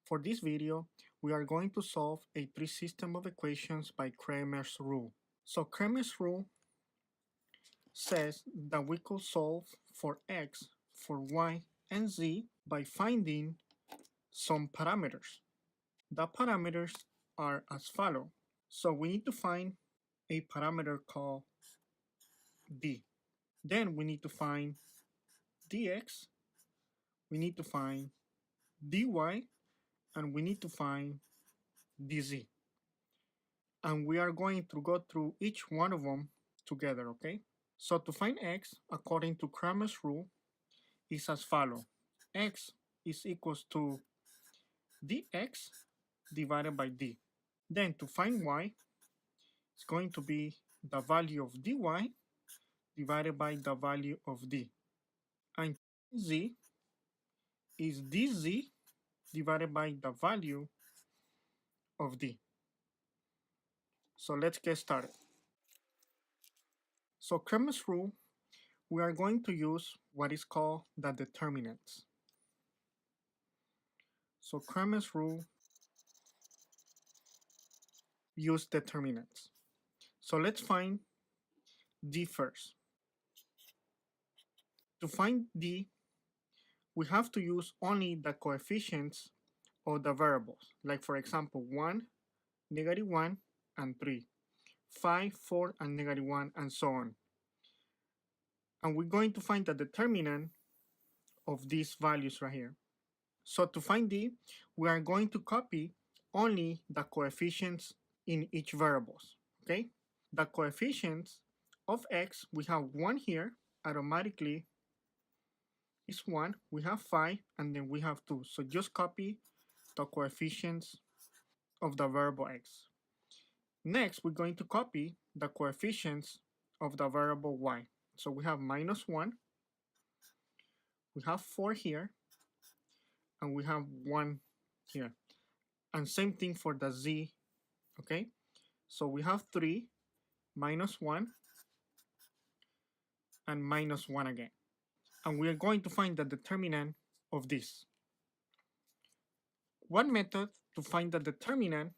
For this video, we are going to solve a three-system of equations by Cramer's rule. So Cramer's rule says that we could solve for x, for y, and z by finding some parameters. The parameters are as follows. So we need to find a parameter called d. Then we need to find dx, we need to find dy, and we need to find dz. And we are going to go through each one of them together, okay? So to find x, according to Cramer's rule, is as follows. X is equals to dx divided by d. Then to find y, it's going to be the value of dy divided by the value of d. And z is dz divided by the value of d. So let's get started. So Cramer's rule, we are going to use what is called the determinants. So Cramer's rule use determinants. So let's find d first. To find d, we have to use only the coefficients of the variables, like for example 1, -1, and 3, 5, 4, and -1, and so on. And we're going to find the determinant of these values right here. So to find d, we are going to copy only the coefficients in each variables, okay? The coefficients of x, we have 1 here, automatically is 1, we have 5, and then we have 2. So just copy the coefficients of the variable x. Next, we're going to copy the coefficients of the variable y. So we have -1, we have 4 here, and we have 1 here. And same thing for the z, okay? So we have 3, -1, and -1 again. And we are going to find the determinant of this. One method to find the determinant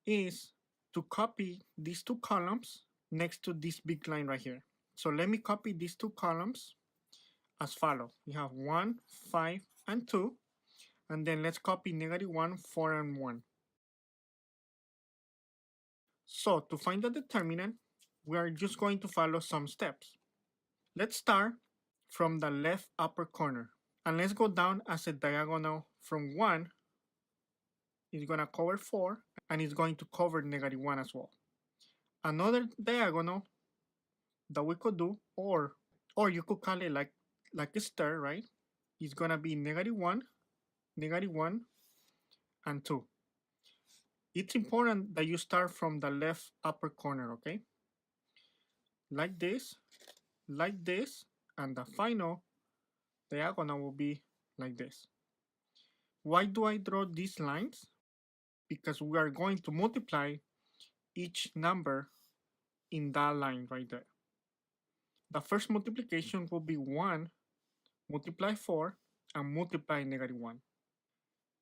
is to copy these two columns next to this big line right here. So let me copy these two columns as follows. We have 1, 5, and 2. And then let's copy -1, 4, and 1. So to find the determinant, we are just going to follow some steps. Let's start from the left upper corner. And let's go down as a diagonal from 1. It's going to cover 4, and it's going to cover -1 as well. Another diagonal that we could do, or you could call it like a star, right? It's going to be -1, -1, and 2. It's important that you start from the left upper corner, okay? Like this, and the final diagonal will be like this. Why do I draw these lines? Because we are going to multiply each number in that line right there. The first multiplication will be 1 multiply 4 and multiply -1.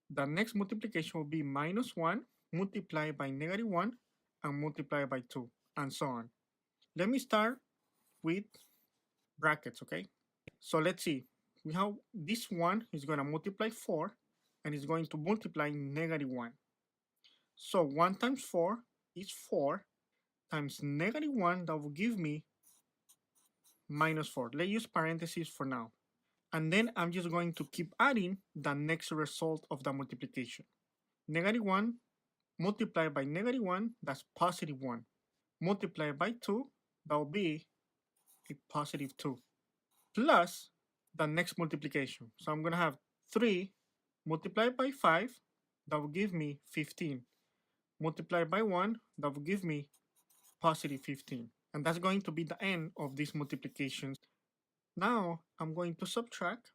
The next multiplication will be -1 multiplied by -1 and multiplied by 2, and so on. Let me start with brackets, okay? So let's see. We have this 1 is going to multiply 4 and it's going to multiply -1. So 1 times 4 is 4 times -1, that will give me -4. Let's use parentheses for now. And then I'm just going to keep adding the next result of the multiplication. -1 multiplied by -1, that's +1. Multiplied by 2, that will be a +2. Plus the next multiplication. So I'm going to have 3 multiplied by 5, that will give me 15. Multiplied by 1, that will give me +15. And that's going to be the end of these multiplications. Now I'm going to subtract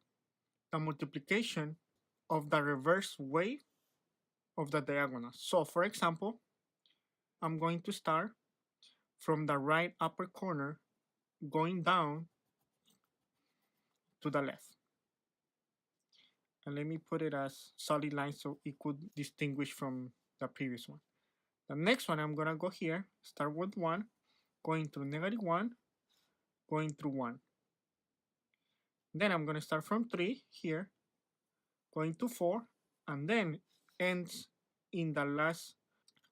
the multiplication of the reverse way of the diagonal. So for example, I'm going to start from the right upper corner going down to the left. And let me put it as solid line so it could distinguish from the previous one. The next one, I'm gonna go here, start with 1, going through -1, going through 1. Then I'm gonna start from 3 here, going to 4, and then ends in the last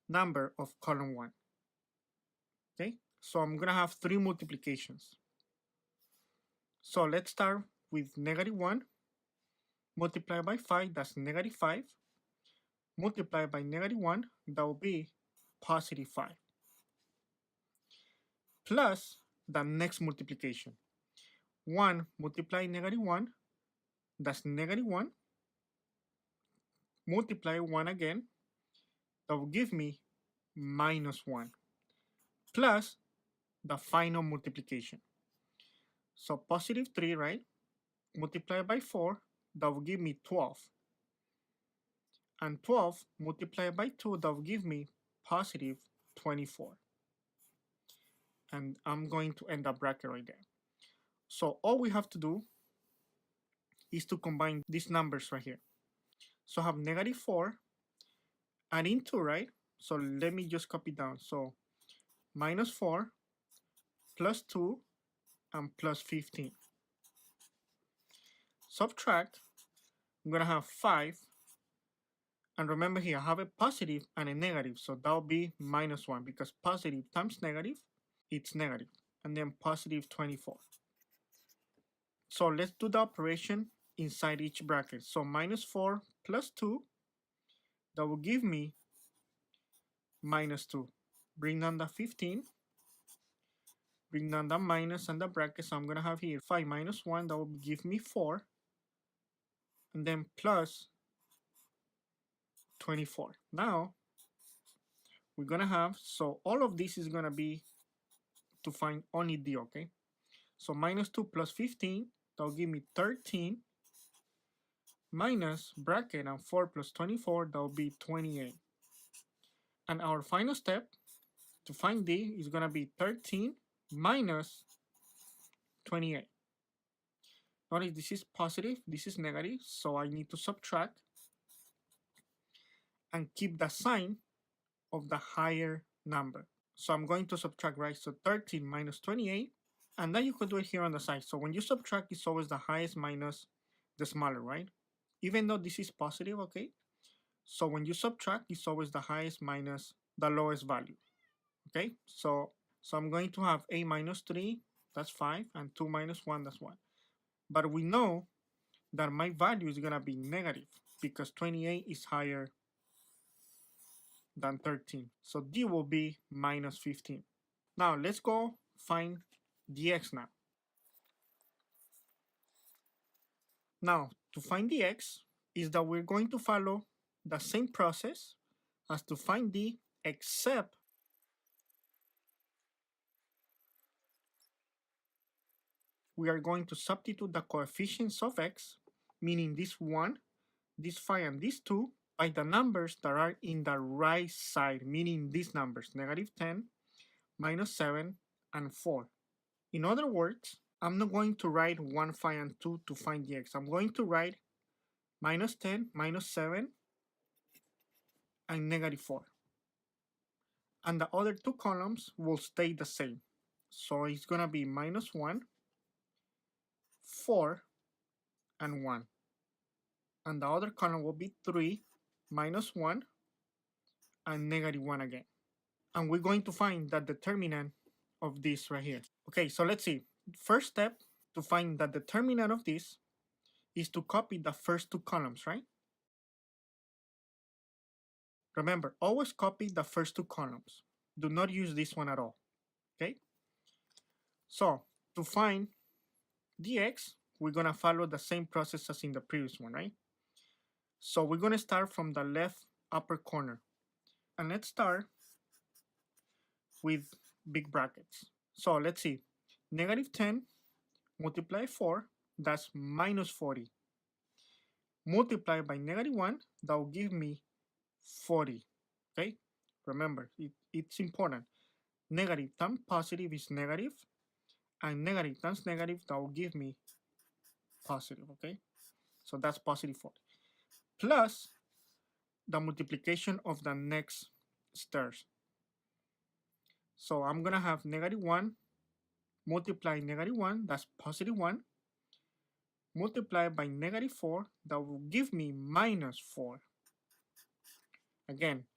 number of column 1. Okay, so I'm gonna have 3 multiplications. So let's start with -1, multiplied by 5, that's -5, multiplied by -1, that will be +5, plus the next multiplication. 1 multiply -1, that's -1, multiply 1 again, that will give me -1, plus the final multiplication. So +3, right? Multiplied by 4, that will give me 12. And 12 multiplied by 2, that will give me +24. And I'm going to end the bracket right there. So all we have to do is to combine these numbers right here. So I have -4 adding 2, right? So let me just copy down. So -4 plus 2 and plus 15. Subtract, I'm gonna have 5. And remember here, I have a positive and a negative. So that'll be -1 because positive times negative, it's negative. And then +24. So let's do the operation inside each bracket. So -4 plus 2, that will give me -2. Bring down the 15. Bring down the minus and the brackets. So I'm going to have here 5 minus 1. That will give me 4. And then plus 24. Now, we're going to have, so all of this is going to be to find only D, okay? So -2 plus 15, that will give me 13. Minus bracket and 4 plus 24, that will be 28. And our final step to find D is going to be 13 minus 28. Notice this is positive, this is negative, so I need to subtract and keep the sign of the higher number. So I'm going to subtract, right? So 13 minus 28, and then you could do it here on the side. So when you subtract, it's always the highest minus the smaller, right? Even though this is positive, okay? So when you subtract, it's always the highest minus the lowest value, okay? So I'm going to have 8 minus 3, that's 5, and 2 minus 1, that's 1. But we know that my value is gonna be negative because 28 is higher than 13. So D will be minus 15. Now let's go find the X now. Now to find the X is that we're going to follow the same process as to find D, except we are going to substitute the coefficients of X, meaning this 1, this 5, and this 2, by the numbers that are in the right side, meaning these numbers, -10, -7, and 4. In other words, I'm not going to write 1, 5, and 2 to find the X. I'm going to write -10, -7, and -4. And the other two columns will stay the same. So it's gonna be -1, 4, and 1. And the other column will be 3, -1, and -1 again. And we're going to find the determinant of this right here. Okay, so let's see. First step to find the determinant of this is to copy the first two columns, right? Remember, always copy the first two columns. Do not use this one at all, okay? So to find the X, we're gonna follow the same process as in the previous one, right? So we're gonna start from the left upper corner. And let's start with big brackets. So let's see, -10 multiply 4, that's -40. Multiply by -1, that will give me 40, okay? Remember, it's important. Negative times positive is negative, and negative times negative, that will give me positive, okay? So that's +40. plus the multiplication of the next stairs. So I'm going to have -1 multiply -1, that's +1, multiplied by -4, that will give me -4. Again,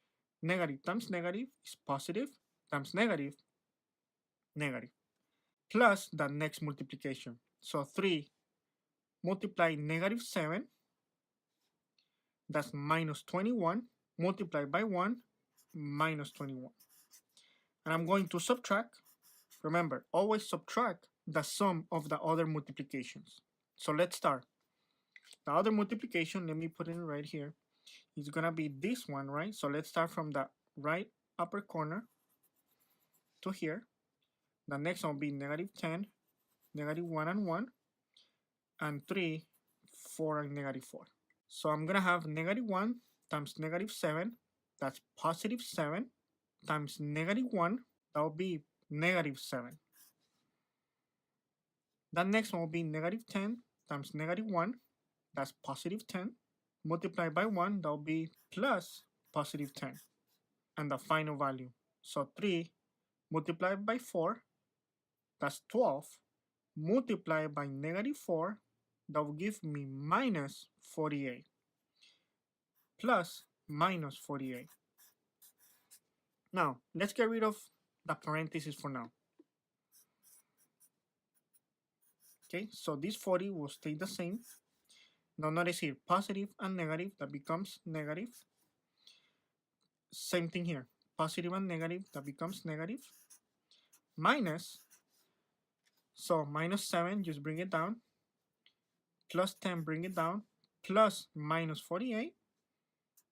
negative times negative is positive, times negative, negative, plus the next multiplication. So 3 multiply -7, that's -21, multiplied by 1, -21. And I'm going to subtract. Remember, always subtract the sum of the other multiplications. So let's start. The other multiplication, let me put it right here, is going to be this one, right? So let's start from the right upper corner to here. The next one will be -10, -1 and 1, and 3, 4, and -4. So I'm going to have -1 times -7, that's +7, times -1, that will be -7. The next one will be -10 times -1, that's +10, multiplied by 1, that will be plus +10, and the final value. So 3 multiplied by 4, that's 12, multiplied by -4, that will give me -48, plus -48. Now, let's get rid of the parentheses for now. Okay, so this 40 will stay the same. Now notice here, positive and negative, that becomes negative. Same thing here, positive and negative, that becomes negative. Minus, so -7, just bring it down. +10, bring it down. Plus -48,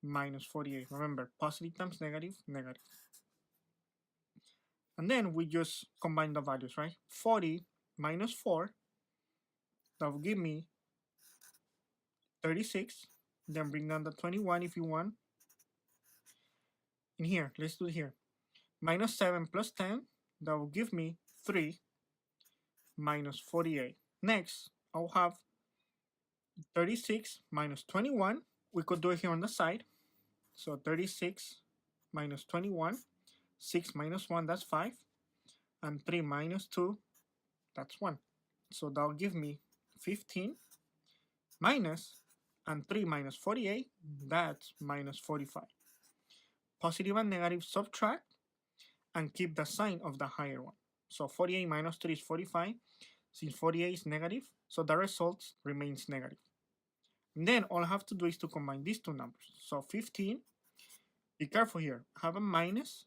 -48. Remember, positive times negative, negative. And then we just combine the values, right? 40 minus 4, that will give me 36. Then bring down the 21 if you want. In here, let's do it here. -7 plus 10, that will give me 3 minus 48. Next, I'll have 36 minus 21. We could do it here on the side. So 36 minus 21, 6 minus 1, that's 5. And 3 minus 2, that's 1. So that'll give me 15 minus, and 3 minus 48, that's minus 45. Positive and negative subtract and keep the sign of the higher one. So 48 minus 3 is 45. Since 48 is negative, so the result remains negative. And then all I have to do is to combine these two numbers. So 15, be careful here, have a minus,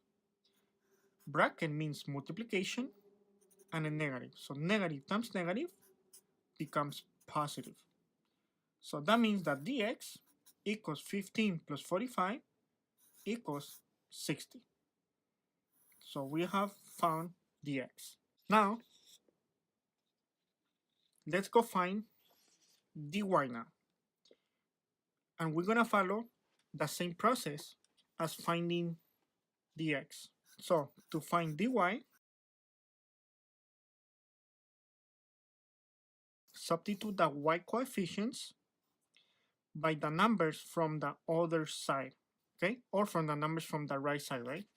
bracket means multiplication, and a negative. So negative times negative becomes positive. So that means that dx equals 15 plus 45 equals 60. So we have found dx. Now, let's go find dy now. And we're gonna follow the same process as finding dx. So to find dy, substitute the y coefficients by the numbers from the other side, okay? Or from the numbers from the right side, right?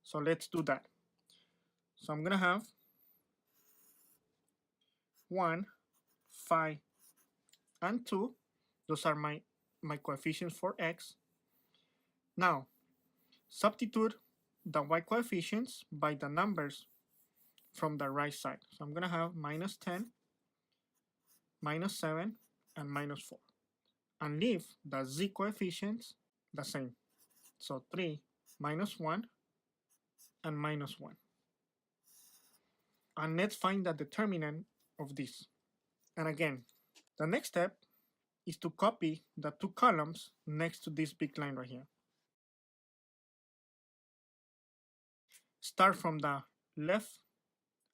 So let's do that. So I'm gonna have 1, 5, and 2. Those are my coefficients for x. Now, substitute the y coefficients by the numbers from the right side. So I'm gonna have -10, -7, and -4. And leave the z coefficients the same. So 3, -1, and -1. And let's find the determinant of this. And again, the next step is to copy the two columns next to this big line right here. Start from the left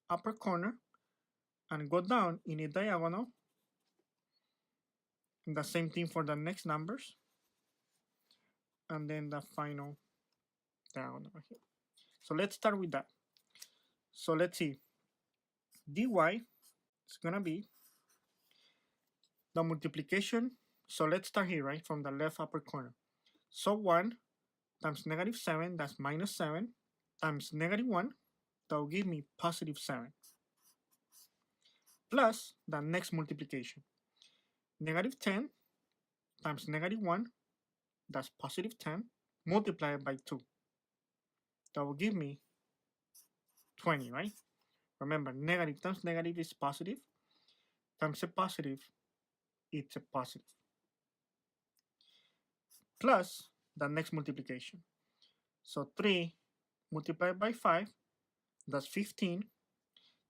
upper corner and go down in a diagonal. And the same thing for the next numbers. And then the final diagonal right here. So let's start with that. So let's see. dy is gonna be the multiplication So let's start here, right, from the left upper corner. So 1 times negative 7, that's minus 7, times negative 1, that will give me positive 7. Plus the next multiplication. Negative 10 times negative 1, that's positive 10, multiplied by 2. That will give me 20, right? Remember, negative times negative is positive, times a positive, it's a positive. Plus the next multiplication. So 3 multiplied by 5, that's 15,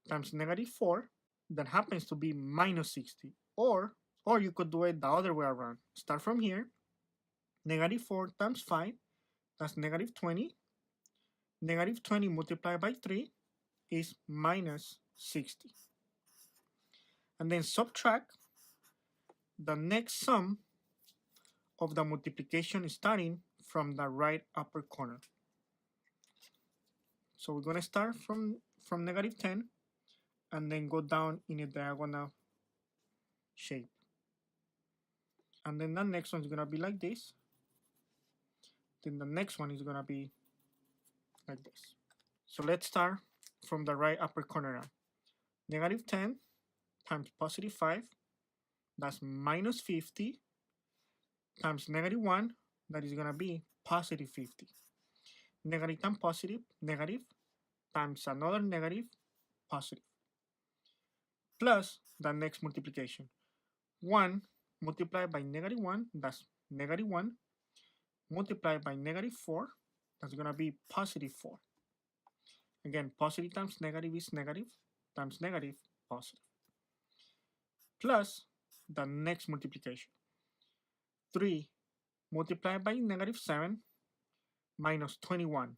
times negative 4, that happens to be minus 60. Or you could do it the other way around. Start from here, negative 4 times 5, that's negative 20. Negative 20 multiplied by 3 is minus 60. And then subtract the next sum of the multiplication starting from the right upper corner. So we're going to start from negative 10 and then go down in a diagonal shape. And then the next one is going to be like this. Then the next one is going to be like this. So let's start from the right upper corner now. Negative 10 times positive 5, that's minus 50, times negative 1, that is going to be positive 50. Negative times positive, negative, times another negative, positive. Plus the next multiplication. 1 multiplied by negative 1, that's negative 1, multiplied by negative 4, that's going to be positive 4. Again, positive times negative is negative, times negative, positive. Plus the next multiplication. 3 multiplied by negative 7, minus 21.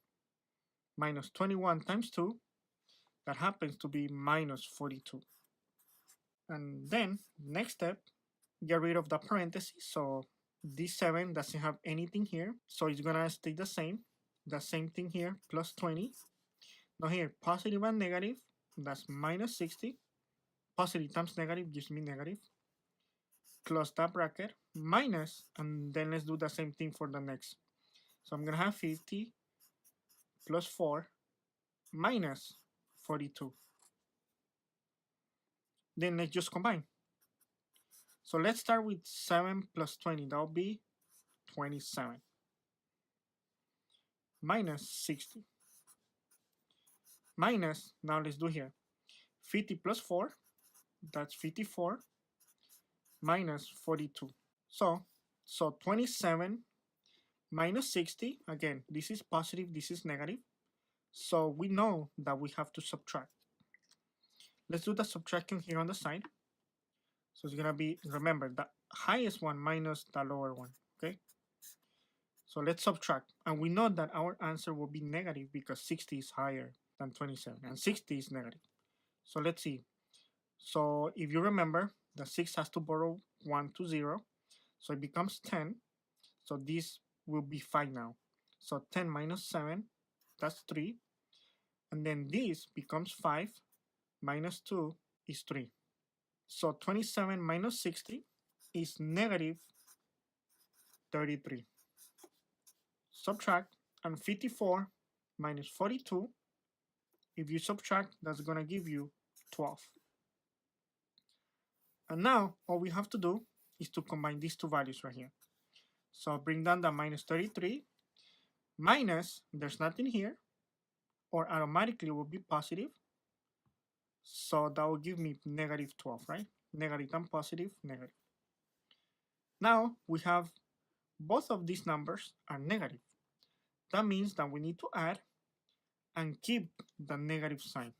Minus 21 times 2, that happens to be minus 42. And then, next step, get rid of the parentheses. So this 7 doesn't have anything here, so it's gonna stay the same. The same thing here, plus 20. Now here, positive and negative, that's minus 60. Positive times negative gives me negative. Close that bracket, minus, and then let's do the same thing for the next. So I'm gonna have 50 plus 4 minus 42. Then let's just combine. So let's start with 7 plus 20, that'll be 27. Minus 60. Minus, now let's do here, 50 plus 4, that's 54, minus 42. So 27 minus 60, again, this is positive, this is negative. So we know that we have to subtract. Let's do the subtraction here on the side. So it's gonna be, remember, the highest one minus the lower one, okay? So let's subtract, and we know that our answer will be negative because 60 is higher than 27, and 60 is negative. So let's see. So if you remember, the 6 has to borrow 1 to 0, so it becomes 10. So this will be 5 now. So 10 minus 7, that's 3. And then this becomes 5, minus 2 is 3. So 27 minus 60 is negative 33. Subtract, and 54 minus 42, if you subtract, that's going to give you 12. And now all we have to do is to combine these two values right here. So bring down the minus 33, minus, there's nothing here, or automatically will be positive. So that will give me negative 12, right? Negative and positive, negative. Now we have both of these numbers are negative. That means that we need to add and keep the negative sign.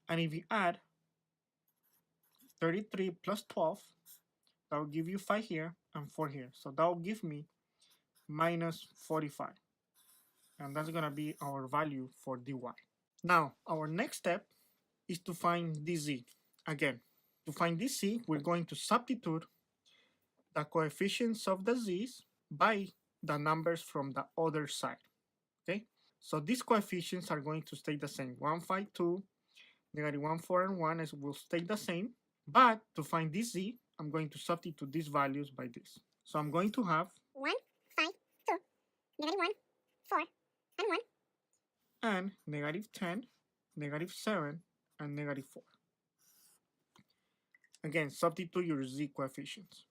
And if you add 33 plus 12, that will give you 5 here and 4 here. So that will give me minus 45. And that's going to be our value for dy. Now, our next step is to find dz. Again, to find dz, we're going to substitute the coefficients of the z's by the numbers from the other side. Okay? So these coefficients are going to stay the same. 1, 5, 2, negative 1, 4, and 1 will stay the same. But to find this z, I'm going to substitute these values by this. So I'm going to have 1, 5, 2, negative 1, 4, and 1. And negative 10, negative 7, and negative 4. Again, substitute your z coefficients.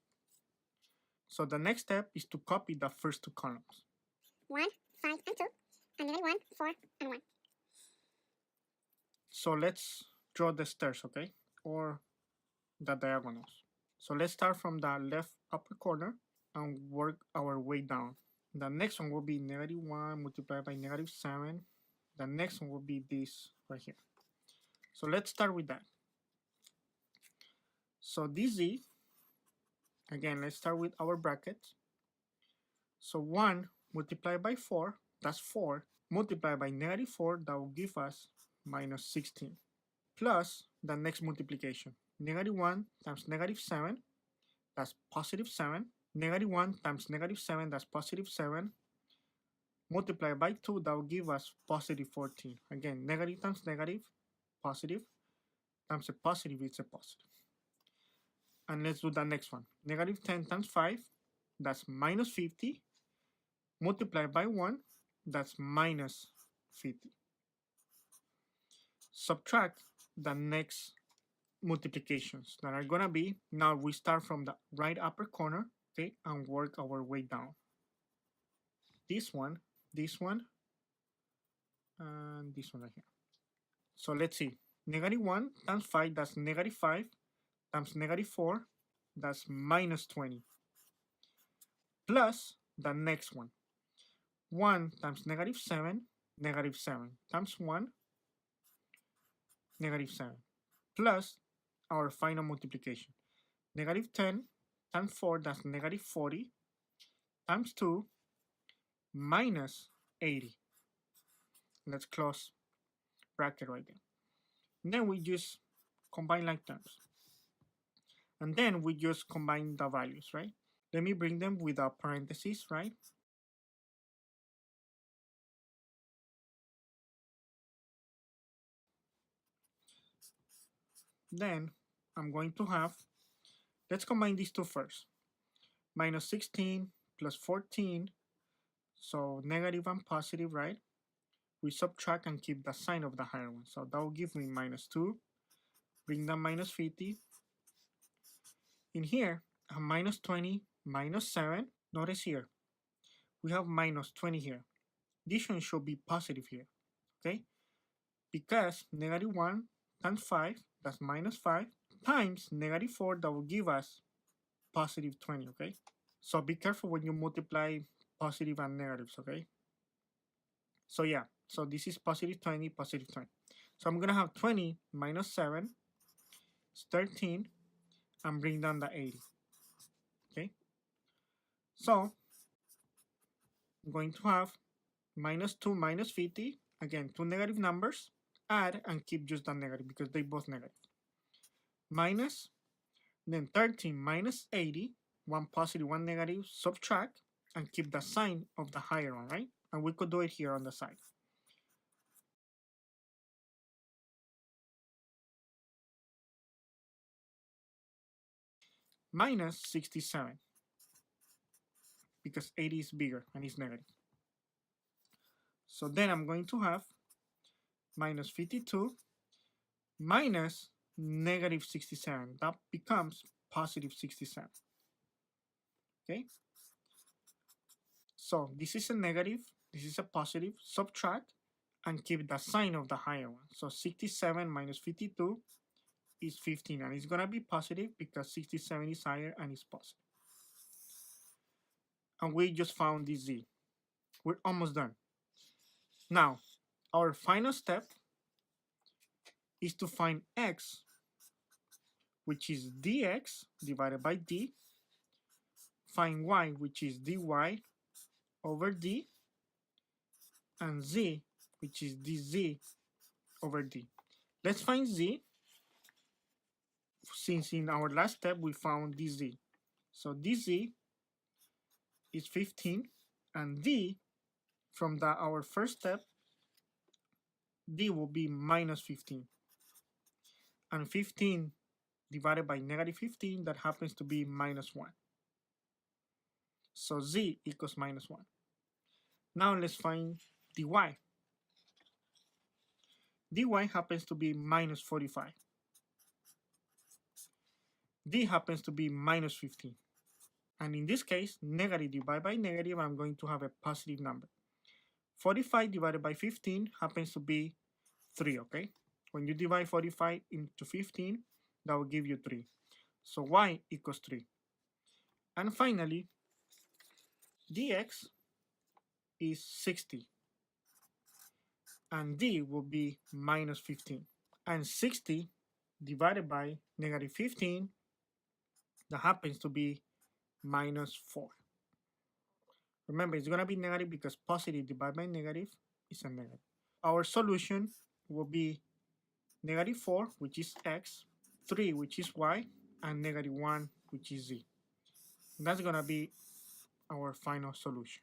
So the next step is to copy the first two columns. 1, 5, and 2, and negative 1, 4, and 1. So let's draw the stairs, okay? Or the diagonals. So let's start from the left upper corner and work our way down. The next one will be negative 1 multiplied by negative 7. The next one will be this right here. So let's start with that. So this z, again, let's start with our brackets. So 1 multiplied by 4, that's 4, multiplied by negative 4, that will give us minus 16, plus the next multiplication. Negative 1 times negative 7, that's positive 7. Negative 1 times negative 7, that's positive 7. Multiplied by 2, that will give us positive 14. Again, negative times negative, positive, times a positive, it's a positive. And let's do the next one. Negative 10 times 5, that's minus 50. Multiplied by 1, that's minus 50. Subtract the next multiplications that are going to be, now we start from the right upper corner, okay, and work our way down. This one, and this one right here. So let's see. Negative 1 times 5, that's negative 5, times negative 4, that's minus 20. Plus the next one. 1 times negative 7, negative 7, times 1, negative 7, plus our final multiplication. Negative 10 times 4, that's negative 40, times 2, minus 80. Let's close bracket right there. And then we just combine like terms. And then we just combine the values, right? Let me bring them with a parenthesis, right? Then I'm going to have, let's combine these two first. Minus 16 plus 14, so negative and positive, right? We subtract and keep the sign of the higher one. So that will give me minus 2, bring down minus 50. In here, a minus 20, minus 7. Notice here, we have minus 20 here. This one should be positive here, okay? Because negative 1 times 5, that's minus 5, times negative 4, that will give us positive 20, okay? So be careful when you multiply positive and negatives, okay? So yeah, so this is positive 20, positive 20. So I'm gonna have 20 minus 7 is 13, and bring down the 80, okay? So I'm going to have minus 2 minus 50, again, two negative numbers, add and keep just the negative because they both negative. Minus, then 13 minus 80, one positive, one negative, subtract, and keep the sign of the higher one, right? And we could do it here on the side. Minus 67, because 80 is bigger and is negative. So then I'm going to have minus 52 minus negative 67. That becomes positive 67. Okay? So this is a negative, this is a positive, subtract, and keep the sign of the higher one. So 67 minus 52 is 15, and it's gonna be positive because 67 is higher and it's positive. And we just found this z. We're almost done. Now, our final step is to find x, which is dx divided by d, find y, which is dy over d, and z, which is dz over d. Let's find z, since in our last step we found dz. So dz is 15, and d, from our first step, d will be minus 15. And 15 divided by negative 15, that happens to be minus 1. So z equals minus 1. Now let's find dy. dy happens to be minus 45. d happens to be minus 15. And in this case, negative divided by negative, I'm going to have a positive number. 45 divided by 15 happens to be 3, okay? When you divide 45 into 15, that will give you 3. So y equals 3. And finally, dx is 60. And d will be minus 15. And 60 divided by negative 15, that happens to be minus 4. Remember, it's going to be negative because positive divided by negative is a negative. Our solution will be negative 4, which is x, 3, which is y, and negative 1, which is z. And that's going to be our final solution.